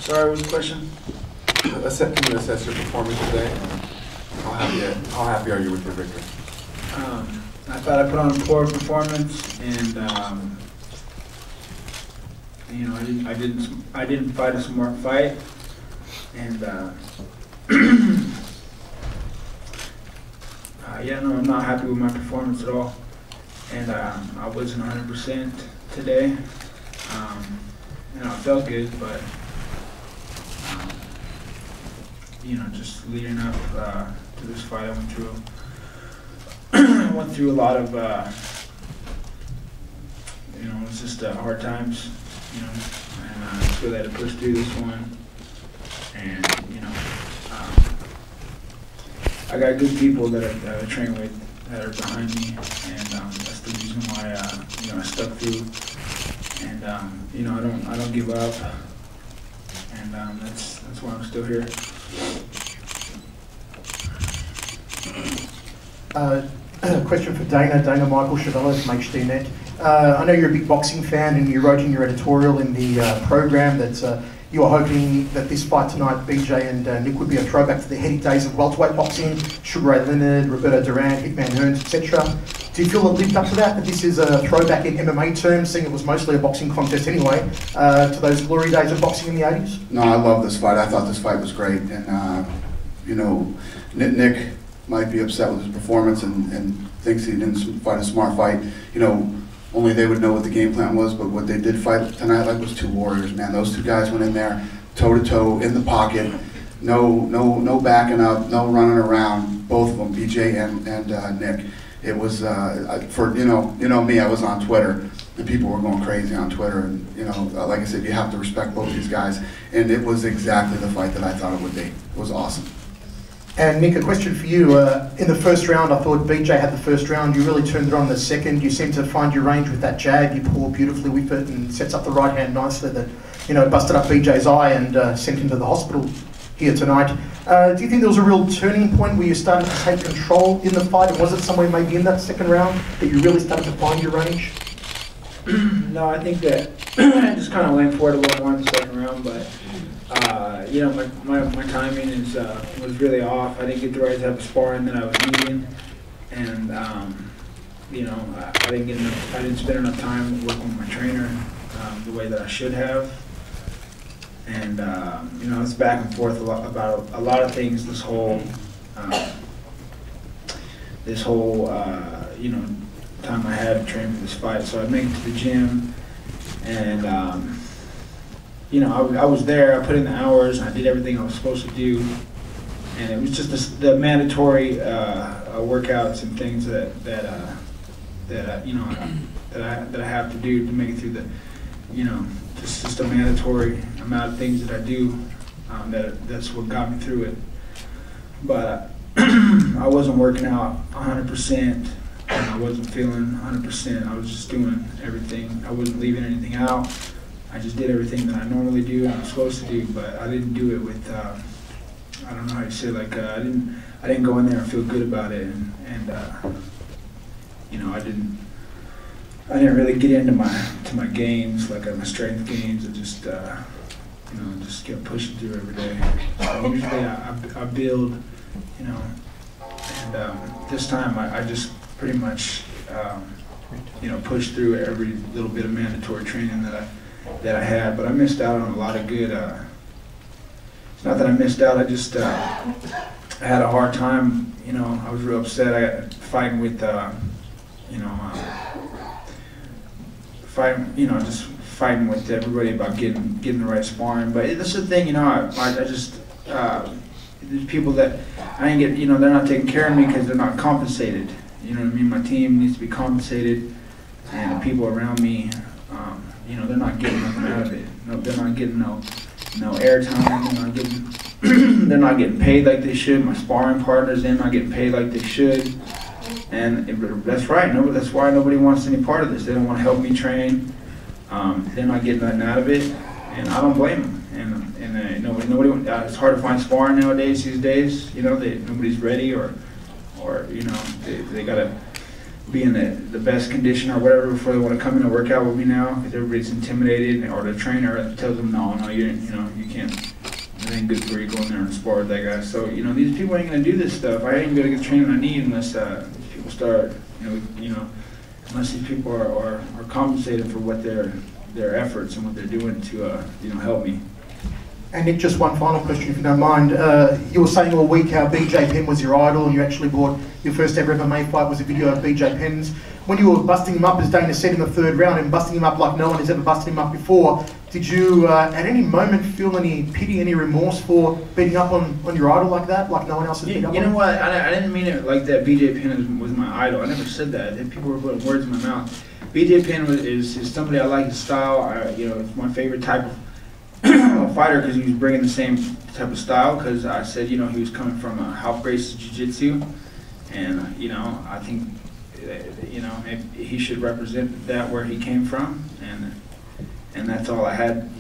Sorry, what was the question? Can you assess your performance today? How happy are you with your victory? I thought I put on a poor performance, and you know, I didn't fight a smart fight, and yeah, no, I'm not happy with my performance at all, and I wasn't 100% today. You know, I felt good, but you know, just leading up to this fight, I went through a lot of, you know, it's just hard times, you know, and I just really had to push through this one, and you know, I got good people that I train with that are behind me, and that's the reason why you know, I stuck through, and you know, I don't give up, and that's why I'm still here. Question for Dana Michael Chavello from HDNet. I know you're a big boxing fan, and you wrote in your editorial in the program that you were hoping that this fight tonight, BJ and Nick, would be a throwback to the heady days of welterweight boxing, Sugar Ray Leonard, Roberto Duran, Hitman Hearns, etc. Do you feel it lived up to that this is a throwback in MMA terms, seeing it was mostly a boxing contest anyway, to those glory days of boxing in the 80s? No, I love this fight. I thought this fight was great, and you know, Nick might be upset with his performance and thinks he didn't fight a smart fight. You know, only they would know what the game plan was, but what they did fight tonight like was two warriors, man. Those two guys went in there toe to toe in the pocket, no backing up, no running around. Both of them, BJ and Nick. It was for you know me. I was on Twitter, and people were going crazy on Twitter. And you know, like I said, you have to respect both these guys. And it was exactly the fight that I thought it would be. It was awesome. And Nick, a question for you. In the first round, I thought BJ had the first round. You really turned it on the second. You seemed to find your range with that jab. You pull beautifully with it and sets up the right hand nicely that, you know, busted up BJ's eye and sent him to the hospital here tonight. Do you think there was a real turning point where you started to take control in the fight? And was it somewhere maybe in that second round that you really started to find your range? No, I think that I just kind of went for it a little more in the second round, but you know, my timing was really off. I didn't get the right type of sparring that I was needing, and you know, I didn't spend enough time working with my trainer the way that I should have, and you know, it's back and forth about a lot of things this whole you know, time I had to train for this fight. So I made it to the gym, and you know, I was there, I put in the hours, and I did everything I was supposed to do, and it was just the mandatory workouts and things that you know, that I have to do to make it through the, you know, just a mandatory amount of things that I do. That's what got me through it. But I wasn't working out 100%, and I wasn't feeling 100%. I was just doing everything. I wasn't leaving anything out. I just did everything that I normally do and I'm supposed to do, but I didn't do it with, I don't know how you say, like, I didn't go in there and feel good about it, and you know, I didn't really get into my games, like my strength games. I just, you know, just kept pushing through every day. So usually I build, you know, and this time I just pretty much, you know, pushed through every little bit of mandatory training that I had, but I missed out on a lot of good, it's not that I missed out, I just, I had a hard time, you know, I was real upset. I got fighting with, you know, just fighting with everybody about getting the right sparring. But this is the thing, you know, I just, there's people that I ain't get, you know, they're not taking care of me because they're not compensated. You know what I mean? My team needs to be compensated, and the people around me, you know, they're not getting nothing out of it. No, they're not getting no airtime. They're not getting paid like they should. My sparring partners, they're not getting paid like they should. And that's right. No, that's why nobody wants any part of this. They don't want to help me train. They're not getting nothing out of it, and I don't blame them. And nobody. It's hard to find sparring nowadays. These days, you know, nobody's ready, or you know, they gotta be in the best condition or whatever before they want to come in and work out with me now, because everybody's intimidated, or the trainer tells them, no, you can't, it ain't good for you going there and spar with that guy. So, these people ain't going to do this stuff. I ain't going to get the training I need unless people start, unless these people are compensated for what their efforts and what they're doing to, help me. And Nick, just one final question, if you don't mind. You were saying all week how BJ Penn was your idol, and you actually bought your first ever MMA fight was a video of BJ Penn's. When you were busting him up, as Dana said, in the 3rd round, and busting him up like no one has ever busted him up before, did you at any moment feel any pity, any remorse for beating up on your idol like that, like no one else has beat up on him? You know what? I didn't mean it like that. BJ Penn was my idol. I never said that. People were putting words in my mouth. BJ Penn is somebody I like his style. It's my favorite type of fighter because he was bringing the same type of style, because I said, he was coming from Half Grace Jiu-Jitsu, and, I think, he should represent that where he came from, and that's all I had,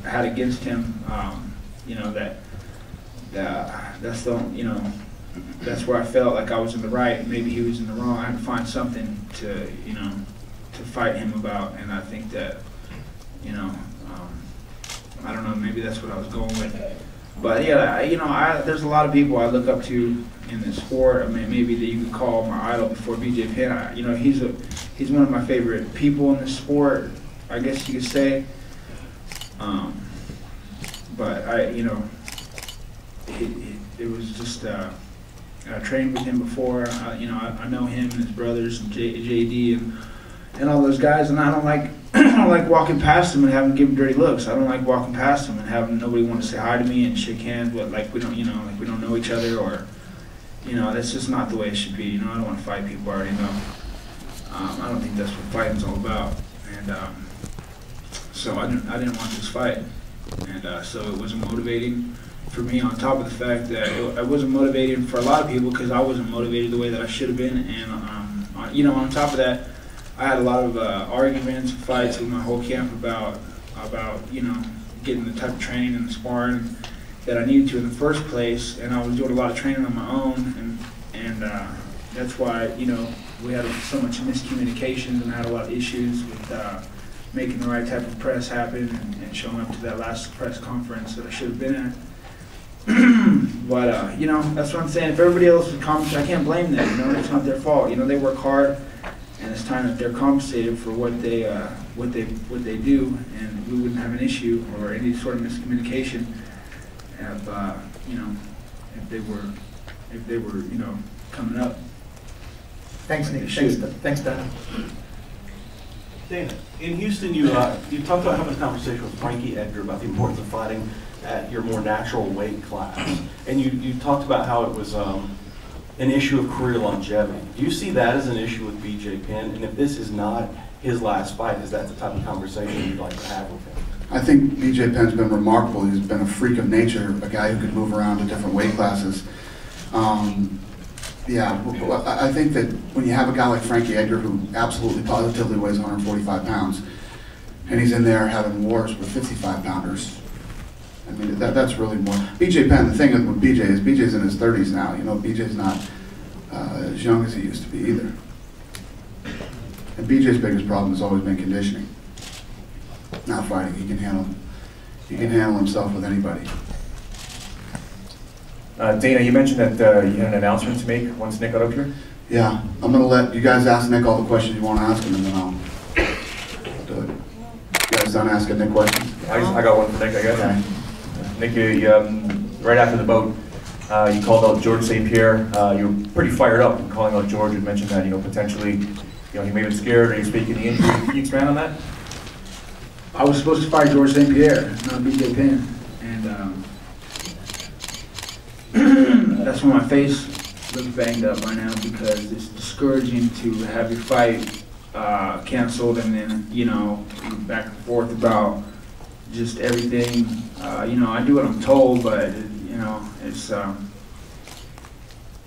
had against him, that's the, that's where I felt like I was in the right, maybe he was in the wrong. I had to find something to, to fight him about, and I think that, I don't know, maybe that's what I was going with. But yeah, there's a lot of people I look up to in this sport. I mean, maybe that you could call my idol before BJ Penn. He's one of my favorite people in the sport, I guess you could say. But it was just I trained with him before. I know him and his brothers and JD and all those guys, and I don't like walking past them and having give them dirty looks. I don't like walking past them and having nobody want to say hi to me and shake hands, but like we don't know each other, or that's just not the way it should be. I don't want to fight people I already know. I don't think that's what fighting's all about, and so I didn't want this fight, and so it wasn't motivating for me. On top of the fact that it wasn't motivating for a lot of people because I wasn't motivated the way that I should have been, and on top of that, I had a lot of arguments and fights with my whole camp about getting the type of training and sparring that I needed to in the first place, and I was doing a lot of training on my own, and that's why we had so much miscommunication, and I had a lot of issues with making the right type of press happen and showing up to that last press conference that I should have been at. But that's what I'm saying. If everybody else was compensated, I can't blame them. It's not their fault. They work hard. And it's time that they're compensated for what they do, and we wouldn't have an issue or any sort of miscommunication if they were coming up. Thanks, Nick. Thanks, Dana. Dana, in Houston, you talked about having a conversation with Frankie Edgar about the importance of fighting at your more natural weight class, and you talked about how it was an issue of career longevity. Do you see that as an issue with BJ Penn? And if this is not his last fight, is that the type of conversation you'd like to have with him? I think BJ Penn's been remarkable. He's been a freak of nature, a guy who could move around to different weight classes. I think that when you have a guy like Frankie Edgar, who absolutely positively weighs 145 pounds, and he's in there having wars with 55-pounders, I mean, that's really more. BJ Penn, the thing with BJ is BJ's in his 30s now. BJ's not as young as he used to be either. And BJ's biggest problem has always been conditioning, not fighting. He can handle himself with anybody. Dana, you mentioned that you had an announcement to make once Nick got up here? Yeah, I'm going to let you guys ask Nick all the questions you want to ask him, and then I'll do it. You guys done asking Nick questions? I got one for Nick, I guess. Okay. Nick, you, right after the bout, you called out George St. Pierre. You were pretty fired up in calling out George and mentioned that, potentially, he may have been scared or he was faking the injury. Can you expand on that? I was supposed to fight George St. Pierre, not BJ Penn, and that's why my face looks banged up right now, because it's discouraging to have your fight canceled and then, back and forth about just everything. I do what I'm told, but it's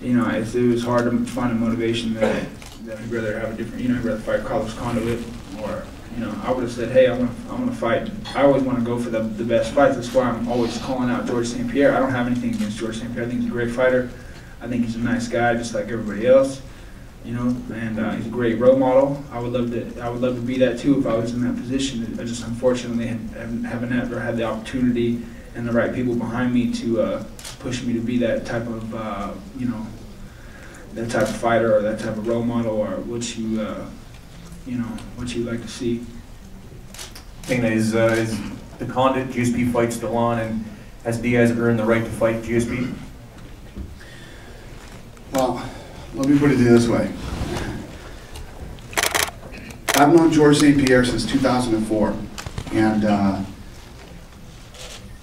it was hard to find a motivation that I'd rather have a different. I'd rather fight Carlos Conduit, or I would have said, hey, I want to fight. I always want to go for the best fights. That's why I'm always calling out George St. Pierre. I don't have anything against George St. Pierre. I think he's a great fighter. I think he's a nice guy, just like everybody else. you know, and he's a great role model. I would love to be that too if I was in that position. I just unfortunately haven't ever had the opportunity and the right people behind me to push me to be that type of, you know, that type of fighter or that type of role model, or what you, you know, what you'd like to see. Dana, is the Condit GSP fight still on, and has Diaz earned the right to fight GSP? Well, let me put it this way. I've known George St. Pierre since 2004, and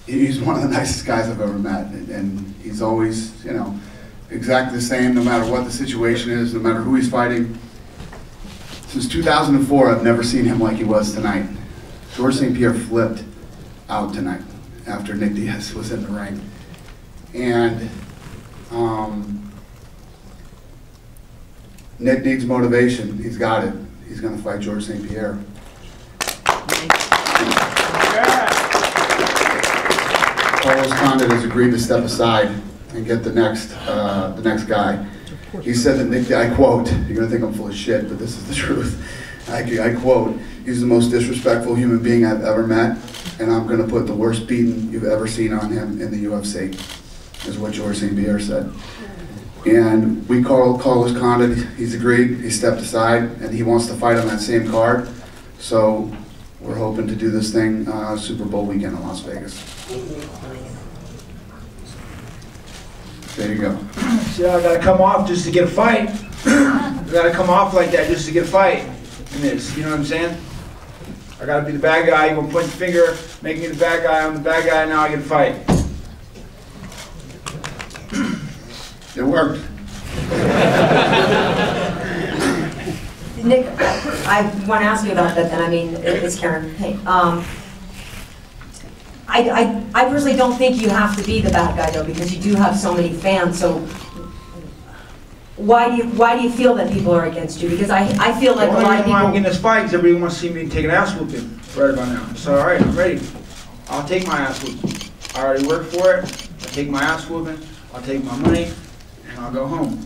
he's one of the nicest guys I've ever met, and he's always, you know, exactly the same no matter what the situation is, no matter who he's fighting. Since 2004, I've never seen him like he was tonight. George St. Pierre flipped out tonight after Nick Diaz was in the ring. And Nick needs motivation. He's got it. He's going to fight George St. Pierre. Carlos Condit has agreed to step aside and get the next guy. He said that Nick, I quote, you're going to think I'm full of shit, but this is the truth. I quote, he's the most disrespectful human being I've ever met, and I'm going to put the worst beating you've ever seen on him in the UFC, is what George St. Pierre said. And we called Carlos Condit, he's agreed, he stepped aside, and he wants to fight on that same card. So we're hoping to do this thing Super Bowl weekend in Las Vegas. There you go. See, I gotta come off just to get a fight. I gotta come off like that just to get a fight in this, you know what I'm saying? I gotta be the bad guy, you're gonna point the finger, make me the bad guy, I'm the bad guy, now I get a fight. It worked. Nick, I want to ask you about that then. I mean, it's Karen. Hey, I personally don't think you have to be the bad guy though, because you do have so many fans. So why do you feel that people are against you? Because I feel like a lot of people. I'm getting this fight because everybody wants to see me take an ass whooping right about now. So all right, I'm ready. I'll take my ass whooping. I already worked for it. I'll take my ass whooping. I'll take my money, and I'll go home.